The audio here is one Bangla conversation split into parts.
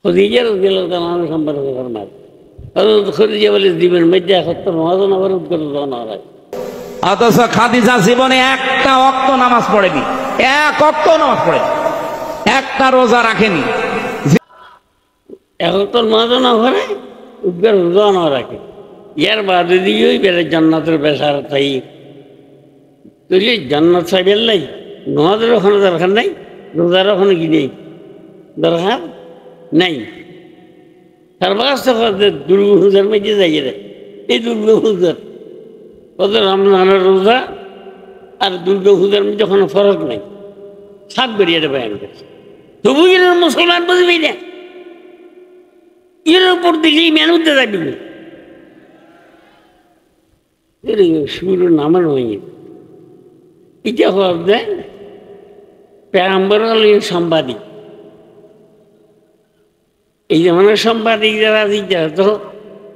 খদিজা রাদিয়াল্লাহু তাআলা আনহা সম্পর্কে ফরমান হযরত খদিজা বলে জীবনের মধ্যে 71 নামাজও না ফরজ করে দেওয়া না হয়। অথচ খাদিজা জীবনে একটা ওয়াক্ত নামাজ পড়েনি, এক ওয়াক্ত নামাজ পড়ে, একটা রোজা রাখেনি। 71 নামাজও না পড়ে, উদ্গার রোজা না রাখে, ইয়ার বাদে দিয়েই বেড়ে জান্নাতের বেশার তাই তুই জান্নাত সাহেবের লাই নামাজের ওখানে দরকার নাই, রোজার ওখানে কি নেই দরকার নাই। তার বাস দুর্গা পূজার মধ্যে যাই রে, এই দুর্গা পূজার কত রমজানের রোজা আর দুর্গা পূজার মধ্যে কোনো ফরক নাই, সাত বেরিয়ে বয়ান করছে। তবু এর মুসলমান বুঝবি না, এর উপর দিলেই মেনুতে যাবি না, শুরু নামানো হয়ে এটা হওয়ার দেয় পেগাম্বর হল সাংবাদিক। এই যেমন সাংবাদিক যারা তো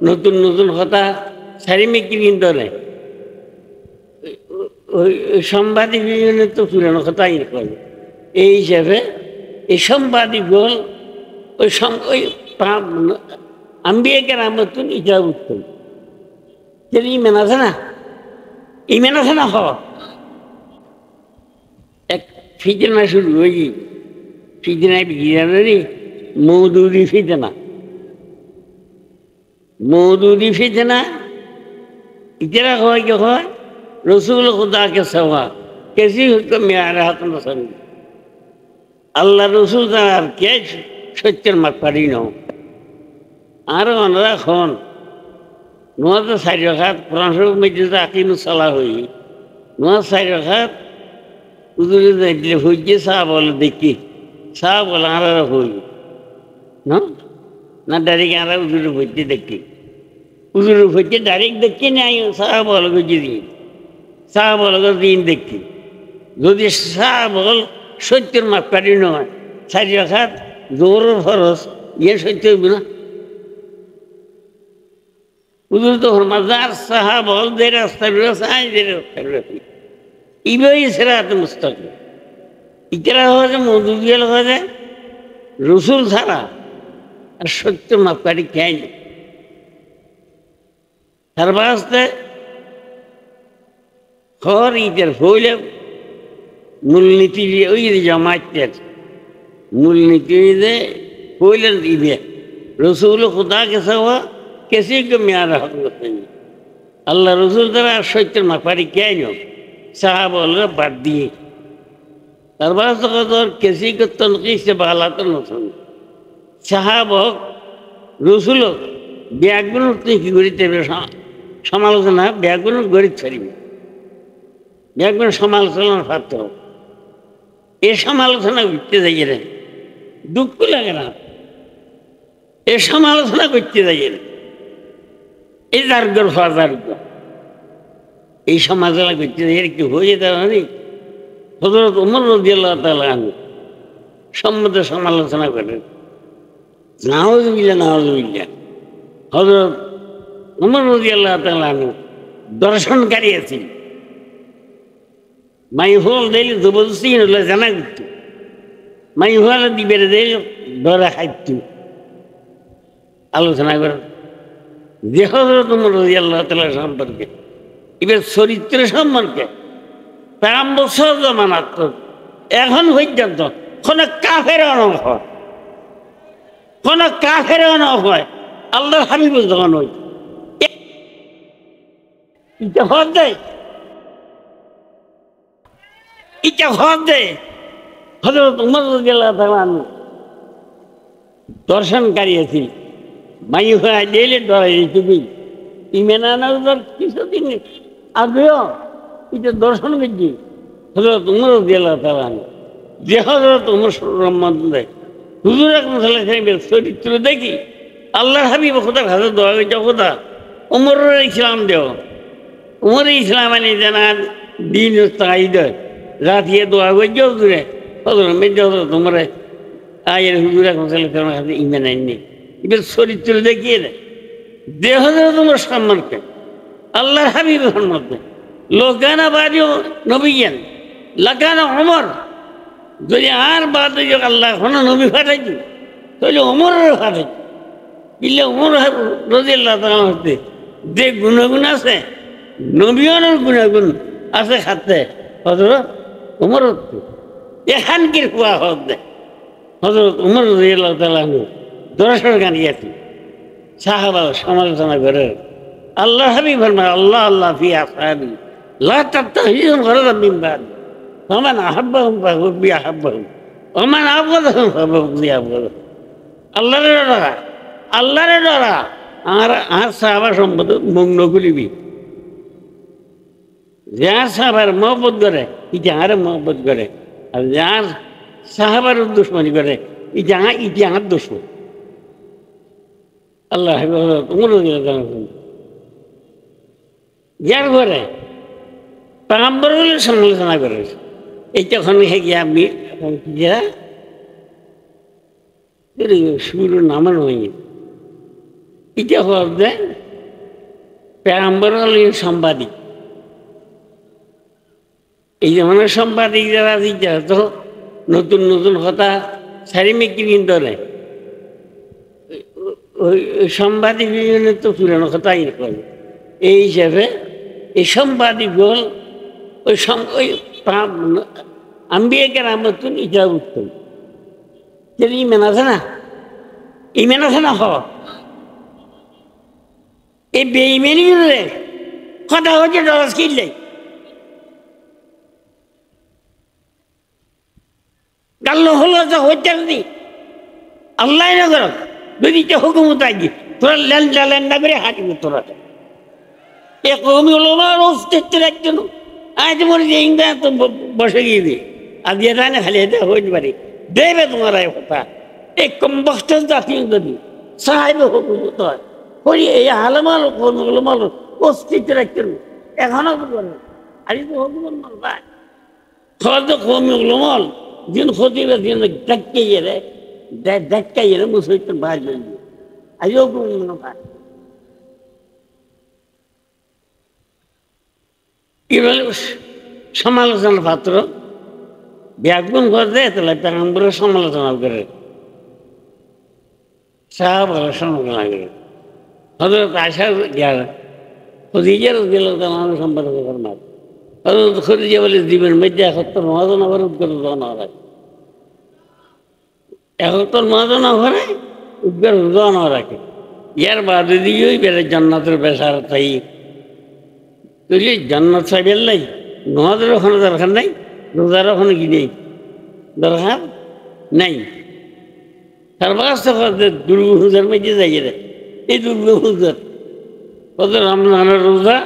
নতুন নতুন কথা সারিমেকি কিন্তু নেই, ওই সাংবাদিক তো পুরানো কথাই করে। এই হিসাবে এই সাংবাদিক বল ওই আম্বিয়াকে রামতুন ইটা উত্তম ইমেন আছে না, ইমেন আছে না হওয়া এক ফিতনা শুরু হয়ে ফিতনায় বিজ্ঞানী মৌদুদি ফিতনা, মৌদুদি ফিতনা ইতারা হয় কি হয় রসুল খুদা কে সওয়া কেসি হুকুম মেয়ারে হাত নসল আল্লাহ রসুল আর কে সত্যের মাত পারি ন আর ওনারা খন নোয়া তো 4 রাকাত কোরআন শরীফ মধ্যে আকিমুসসালা হই নোয়া 4 রাকাত উজুরে দিলে হইছে সাহ বলে দেখি সাহ বলে আর হই না না ডাইরেক্ট আর উজুরে হইতে দেখি উজুরে হইতে ডাইরেক্ট দেখি নাই সাহ বলে বুঝি সাহ বলে দিন দেখি যদি সাহ বল সত্যের মাপ কাটি নয় 4 রাকাত জোরের ফরজ ইয়ে সত্য হইব না। উজুর তো মাজার সাহা বল দে রাস্তা সাহায্য দে রাস্তা ইবাই সিরাত মুস্তাকিম ইকরা হয়ে মৌদুদিয়াল হয়ে রসুল ছাড়া আর সত্য মাপকাঠি খেয়ে নি। তার বাস্তে খর ইটের হইলে মূলনীতি ওই জামাতের মূলনীতি হইলেন ইবে রসুল খুদা কে সওয়া কেসি को मेरा हक नहीं अल्लाह रसूल तरह सत्य माफारी क्या नो साहब बोल बात दिए दरबार तो किसी को तनकीद से बाला तो न सुन साहब रसूल ব্যাগুন কি গড়িতে সমালোচনা ব্যাগুন গড়িত ছাড়িবে ব্যাগুন সমালোচনার পাত্র এ সমালোচনা করতে যাই রে দুঃখ লাগে না এ সমালোচনা করতে যাই রে এই দার্গর ফাদার্গ এই সমালোচনা করতে যাই কি হয়ে যেতে পারে। হযরত ওমর রাদিয়াল্লাহু তাআলা আনহু সম্বন্ধে সমালোচনা করেন নাউযুবিল্লাহ নাউযুবিল্লাহ। হযরত ওমর রাদিয়াল্লাহু তাআলা আনহু দর্শনকারী আছেন মাইহুল দিল জবরদস্তি হলো জানা করত মাইহুল দিবের দিল ধরা খাইত আলোচনা করেন যে হযরত ওমর রাদিয়াল্লাহু তাআলা সম্পর্কে এবার চরিত্র সম্পর্কে 5 বছর জমানাত এখন পর্যন্ত কোনো কাফেরও না হয় কোনো কাফেরও না হয় আল্লাহর হাবিব যখন হই এটা হদ দেয় এটা হদ দেয়। হযরত ওমর রাদিয়াল্লাহু তাআলা দর্শনকারী আছেন মাই হয়ে দিলে ধরাই তুমি ইমেনানোর কিছুদিন আগেও এটা দর্শন করছি হযরত ওমর রাদিয়াল্লাহু তাআলা যে হযরত ওমর সম্বন্ধে হুজুর আকরাম সাল্লাল্লাহু আলাইহি ওয়াসাল্লামের চরিত্র দেখি আল্লাহর হাবিব খোদার হাতে দোয়া করছে খোদা ওমরের ইসলাম দেও ওমরের ইসলাম আনি জানা দিন তাইদ রাতিয়ে দোয়া করছে হুজুরে হযরত মেজে হযরত ওমরে আয়ের হুজুর আকরাম সাল্লাল্লাহু আলাইহি ওয়াসাল্লামের হাতে ঈমান আননি এবার চরিত্র দেখিয়ে দেয় যে হযরত ওমর সম্পর্কে আল্লাহর হাবিব সম্বন্ধে লোকানা বাজু নবীন লাগানা ওমর যদি আর বাদ আল্লাহ কোনো নবী পাঠাইছি তাহলে ওমরের হাতে বিলে ওমর রাদিয়াল্লাহু তাআলা হতে যে গুণাগুণ আছে নবীনের গুণাগুণ আছে খাতে হযরত ওমর এখানকার হুয়া হতে হযরত ওমর রাদিয়াল্লাহু তাআলা দর্শন গান গিয়েছে সাহাবা সমালোচনা করে আল্লাহ হাবিব ফরমায় আল্লাহ আল্লাহ ফি আসহাবি লা তাত্তাহিজুন গরাদাম মিন বাদ ফামান আহাব্বাহুম ফাহুব্বি আহাব্বাহুম ওমান আবগাদাহুম ফাহুব্বি আবগাদাহুম আল্লাহরে ডরা আল্লাহরে ডরা আর সাহাবা সম্পদ মুখ নগুলিবি যার সাহাবার মহব্বত করে ইতিহারে মহব্বত করে আর যার সাহাবার দুশ্মনী করে ইতিহার দুশ্মন আল্লাহ যার ঘরে পাগম্বরগুলো সমালোচনা করে এইটা ওখানে গিয়ে আমি সুর নামানো হয়নি এটা হওয়ার দেয় পেগম্বর সাংবাদিক এই যেমন সাংবাদিক যারা তো নতুন নতুন কথা সারিমেকি কিন্তু নেই ওই সাংবাদিক তো পুরানো কথাই করে এই হিসাবে এই সাংবাদিক বল ওই আম্বিয়াকে রামতুন ইটা উত্তম যদি ইমেন আছে না হ এই বেইমেনি কথা হচ্ছে ডরাস কিনলে গাল্ল হলো তো হচ্ছে নি আল্লাহ না কর যদি হুকুমত আগে তোরা লেনটা করে হাঁটবি তোরা এ কমি হলো আমার অস্তিত্বের একজন আজ মনে যে ইংরা তো বসে গিয়ে দিয়ে আর দিয়ে না খালি এটা হইতে পারি দেবে তোমার কথা এই কম বস্ত জাতীয় যদি সাহেব হুকুমত হয় করি এই হালমাল কমিগুলোমাল অস্তিত্বের একজন এখনো বলে আজ তো হুকুমত মাল পায় তো কমিগুলোমাল দিন খতিবে দিন ডাক্কাইয়ে রে ডাক্কাইয়ে রে মুসলিম বাজ হয়ে আজও হুকুমত পায় এবার সমালোচনার পাত্র ব্যাগুন করে তাহলে পেগম্বরের সমালোচনা করে সাহাবারা সমালোচনা করে হযরত আয়েশা গিয়া খদিজা রাদিয়াল্লাহু তাআলা আনহা সম্পর্কে ফরমায় হযরত খদিজা বলে জীবন মধ্যে একত্তর মহাজন আবার উদ্গার রোজা না রাখে একত্তর মহাজন করে উদ্গার রোজা না রাখে ইয়ার বাদে দিয়েই বেড়ে জান্নাতের বেসার তাই তুই জান্নাত সাহেবের লাই নমাজের ওখানে দরকার নাই রোজার ওখানে কি নেই দরকার নাই তার বাস্ত দুর্গ হুজার মধ্যে যাই রে এই দুর্গ হুজার কত রমজানের রোজা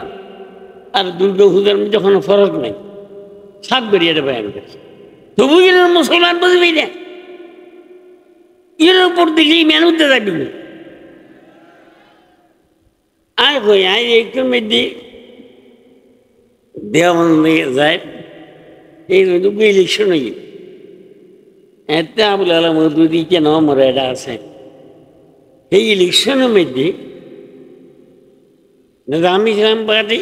আর দুর্গ হুজার মধ্যে কোনো ফরক নাই সাত বেরিয়ে বয়ান করছে তবু এর মুসলমান বুঝবি না এর উপর দিলে মেনুতে যাবি না আয় কই আয় একটু মধ্যে দেওয়ান যায় এই ইলেকশন হয়ে এত আবুল আলম মধুদি কেন মরে এটা আছে এই ইলেকশনের মধ্যে নিজাম ইসলাম পার্টি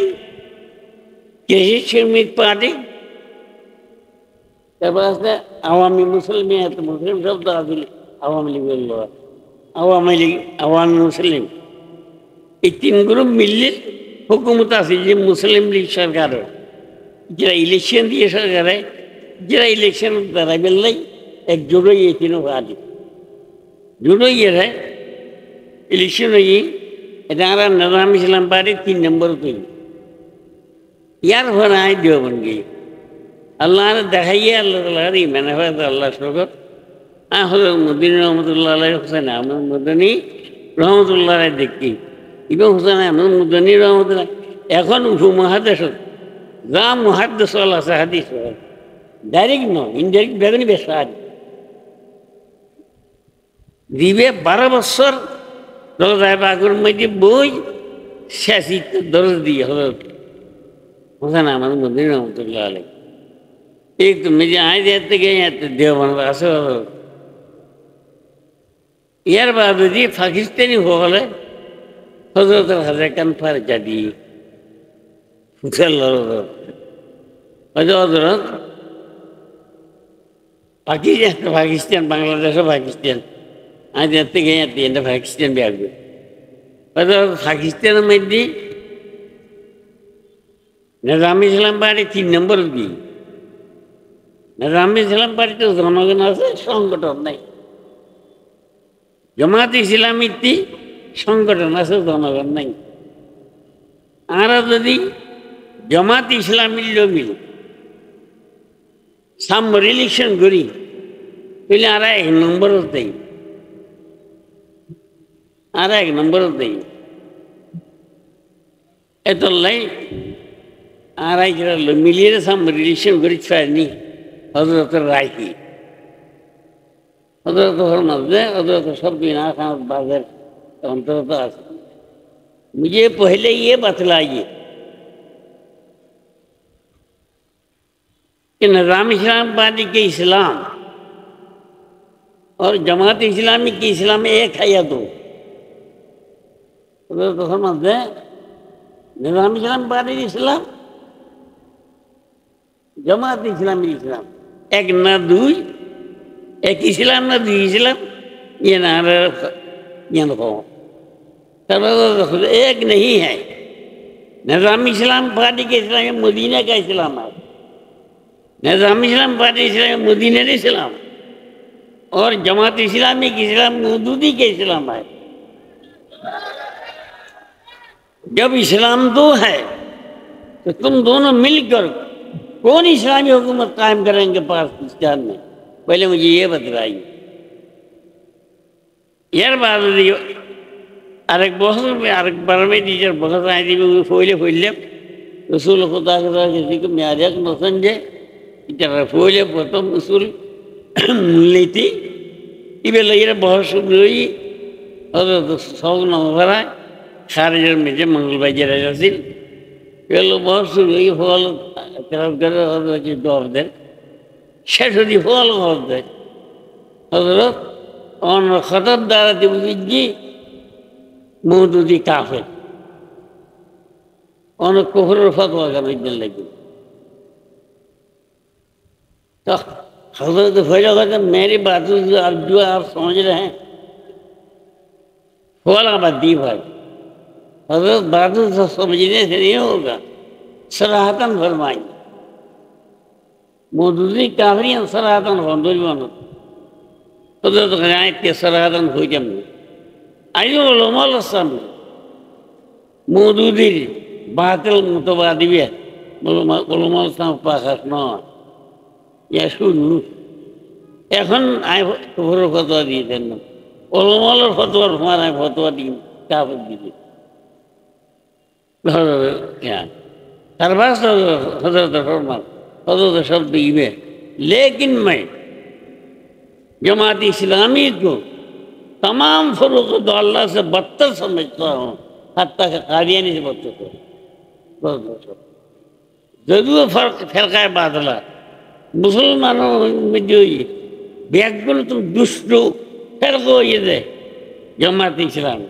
কৃষি শ্রমিক পার্টি তারপর আছে আওয়ামী মুসলিম মুসলিম শব্দ আসলে আওয়ামী লীগ আওয়ামী মুসলিম এই তিন গ্রুপ মিললে হুকুমত আছে যে মুসলিম লীগ সরকার যারা ইলেকশন দিয়ে সরকারে যারা ইলেকশন দ্বারা বেললাই এক জোড়ো ইয়ে তিন পার্টি জোড়ো ইয়ে ইলেকশন হয়ে এটা আর নিজাম ইসলাম পার্টি 3 নম্বর তৈরি ইয়ার ঘর আয় দেওয়ান গিয়ে আল্লাহ দেখাইয়ে আল্লাহ তালার ইমানে হয় আল্লাহ শকর হজরত মদিনী রহমতুল্লাহ আলাই হোসেন আহমদ মদনী রহমতুল্লাহ রায় দেখি ইমাম হোসেন আহমদ মদনী রহমতুল্লাহ এখন উপমহাদেশ যা মহাদেশ আছে হাদিস ডাইরেক্ট নয় ইনডাইরেক্ট বেগুনি বেশা দিবে 12 বছর রোজায় বাগুর মধ্যে বই শেষিত দরজ দিয়ে হজরত হোসেন আহমদ মদনী রহমতুল্লাহ আলাই एक तो मुझे आज जाते गए देव बनवास यार बाबू जी पाकिस्तानी हो गए हजरत हजरत पर जादी हजरत पाकिस्तान बांग्लादेश पाकिस्तान അത് എത്തി എൻ്റെ പാകിസ്ഥാൻ ബാഗ് അത് പാകിസ്ഥാনের মধ্যে নিজাম ইসলাম পার্টি 3 নম্বর দিই নিজাম ইসলাম পার্টি তো জনগণ আছে সংগঠন নাই জামাত ইসলামী সংগঠন আছে জনগণ নাই আর যদি জামাত ইসলামীর লোক মিলে সাম্য ইলেকশন করি তাহলে আর 1 নম্বর দেই আর 1 নম্বর দেই এত লাই আর মিলিয়ে সাম্য ইলেকশন করি পারেনি হযরতের রায় কি হযরত ফরমাতে হযরত सब बिना खान बाजार अंतरता আছে मुझे पहले ये बतलाइए कि निज़ाम इस्लाम पार्टी के इस्लाम और जमात इस्लामी की इस्लाम एक है या दो तो समझते निज़ाम इस्लाम पार्टी इस्लाम जमात इस्लामी इस्लाम एक ना दुई एक इस्लाम ना दुई इस्लाम ये ना ये ना एक नहीं है निज़ाम इस्लाम पार्टी के इस्लाम मदीना का इस्लाम है निज़ाम इस्लाम पार्टी इस्लाम मदीना का इस्लाम और जमात इस्लामी की इस्लाम मौदूदी के इस्लाम है जब इस्लाम दो है तो तुम दोनों मिलकर कौन इस्लामी हुकूमत कायम करेंगे पाकिस्तान में पहले मुझे ये बतलाइए यार बात अरक बहुत अरक पर में टीचर बहुत आए थे वो फोले रसूल खुदा के साथ किसी को म्यारक न समझे टीचर फोले प्रथम रसूल लेती इबे लगे बहुत शुभ हुई और तो सौ नंबर है खारिजर में जो मंगलवार जरा रसील ये लोग बहुत शुभ हुई फॉल तरफ कर और जो डॉब दे शेषों फॉल होत दे और खतर दारा दिवजी मौदूदी काफिर और कुफर फतवा का भेजने लगी तो हजरत फैला कहते मेरी बातों से आप जो आप समझ रहे हैं फौला बद्दी भाई हजरत बातों से समझने से नहीं होगा सराहतन फरमाई मौदूदी काफिर सराहतन फंदोरी बनो हजरत गनायत के सराहतन हो जमने आयो लोमाल सामने मौदूदी बातिल मुतबादिया लोमाल साम पाखस ना या शुरू এখন আই তোর ফতোয়া দিয়ে দেন ওলমালের ফতোয়ার হমারা ফতোয়া দিয়ে কাফির দিবে क्या सरबाज हजरत फरमान हजरत शब्द इबे लेकिन मैं जमात इस्लामी को तमाम फरूक अल्लाह से बदतर समझता हूँ हत्ता के कादियानी से बदतर जरूर फरका बादला मुसलमानों में जो ये बैगुल तुम दुष्ट फरको ये दे जमात इस्लाम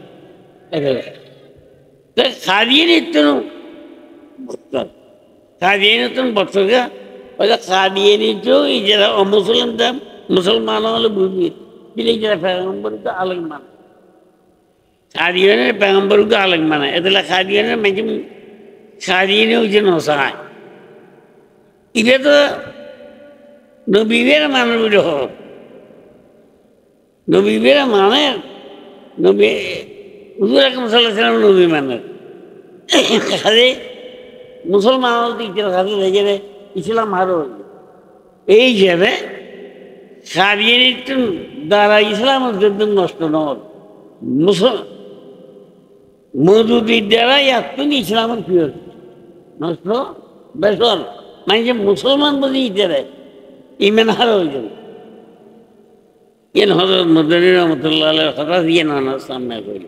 तो कादियानी तुम बदतर कादियानी तुम बदतर का और कादियानी जो जरा मुसलमान था मुसलमानों वाले भूमि इसलिए जरा पैगंबर का अलग माना खादियों ने पैगंबर का अलग माना इतना खादियों ने मैं खादियों ने उसे नौसा है इधर तो नबीवेरा माना भी रहो नबीवेरा माना नबी हुजूर अकरम सल्लल्लाहु अलैहि वसल्लम नबी माना खादे मुसलमानों की तरह खादे रहे इस्लाम हारो यही जगह खादियानित्व द्वारा इस्लाम नष्ट नहल मौदूदिर द्वारा यात्तुन इस्लाम फिर नष्ट बेसर मानছে मुसलमान बदे इतरे इमान हारा हो जाए ये हजरत मदनी रहमतुल्लाह अलैहि কথা দিয়ে নানা সামনে কইল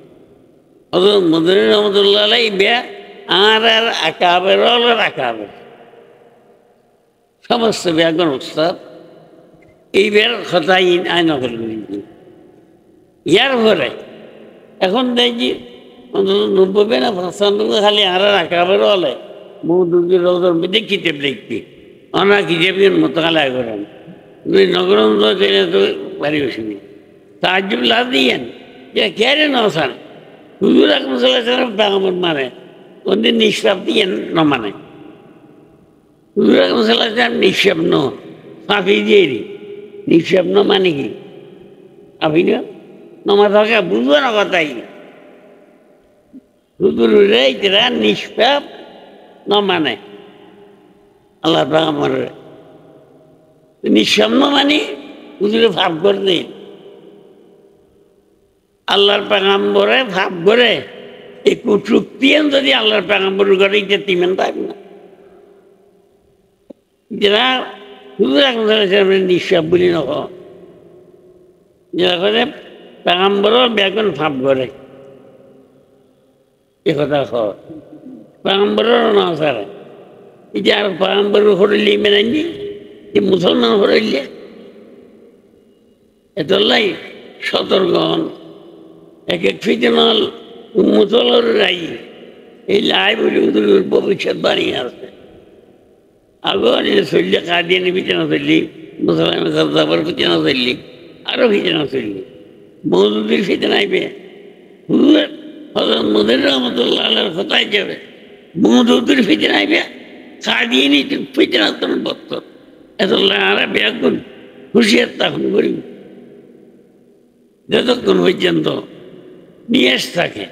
हजरत मदनी रहमतुल्लाह अलैहि বে আর আকাবের আকাবের সমস্ত ব্যাকরণ উস্তাদ এইবার কথাই আইন নকল করেছি ইয়ার পরে এখন দেখি নব্বই না 95 খালি আর আকাবের হলে মৌদুদি রোজের মধ্যে কিতাব লিখতি অনা কিতাবের মোতালা করেন নগরম তো পারি বসিনি তাজ্জুব লাভ দিয়েন যে কেড়ে নসান হুজুর আকরাম সাল্লাল্লাহু আলাইহি ওয়াসাল্লাম পেগম্বর মানে ওদের নিষ্পাপ দিয়েন ন মানে হুজুর আকরাম সাল্লাল্লাহু আলাইহি ওয়াসাল্লাম নিষ্পাপ ন ফাঁপি দিয়ে নিষ্পাপ ন মানে কি আপনি নমা থাকে বুঝবো না কথাই হুজুরে যারা নিষ্পাপ ন মানে আল্লাহ পেগম্বর নিঃস্ব মানে হুজুরে ভাব করে দিন আল্লাহর পেগম্বরে ভাব করে এই কুটুক্তিয়েন যদি আল্লাহর পেগম্বর করে তিমেন পাইব না যারা হুজুর আকরাম সাল্লাল্লাহু আলাইহি ওয়াসাল্লাম নিঃস্ব বলি নক যারা করে পেগম্বরের বেগুন ভাব করে এ কথা পেগম্বরের না স্যার এই যে আর পেগম্বর হরিলি মেনাইনি যে মুসলমান হরিলে এতলাই সতর্ক এক এক ফিতনাল মুসলর রাই এই লাই বলে ওদের ভবিষ্যৎ বানিয়ে আসছে আগর চললে কাদিয়ানি ফিতনা চললি মুসলমান সাবার ফিতনা চললি আরো ফিতনা চললি মৌদুদির ফিতনা আইবে হুজুর হযরত মুদির রহমাতুল্লাহ আলাইহির কথাই যাবে মৌদুদির ফিতনা আইবে কাদিয়ানি ফিতনা তোর বক্তর এতলাই আরা বেগুন হুঁশিয়ার তখন করিব যতক্ষণ পর্যন্ত নিয়েস থাকে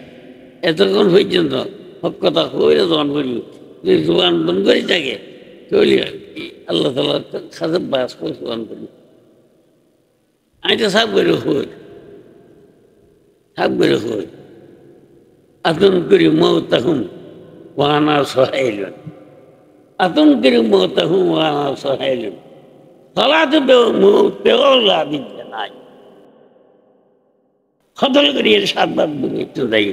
এতক্ষণ পর্যন্ত সব কথা কইলে দন করিব যদি জোয়ান বন্ধ করে থাকে তাহলে আল্লাহ তাআলা সাথে বাস করে জোয়ান করি আমি তো সব করে হই আতন করি মৌতাহুম ওয়ানা সহাইলুন আতন করি মৌতাহুম ওয়ানা সহাইলুন সালাতু বেওলা দিতে নাই খতল করিয়ে 7 বার একটু যাই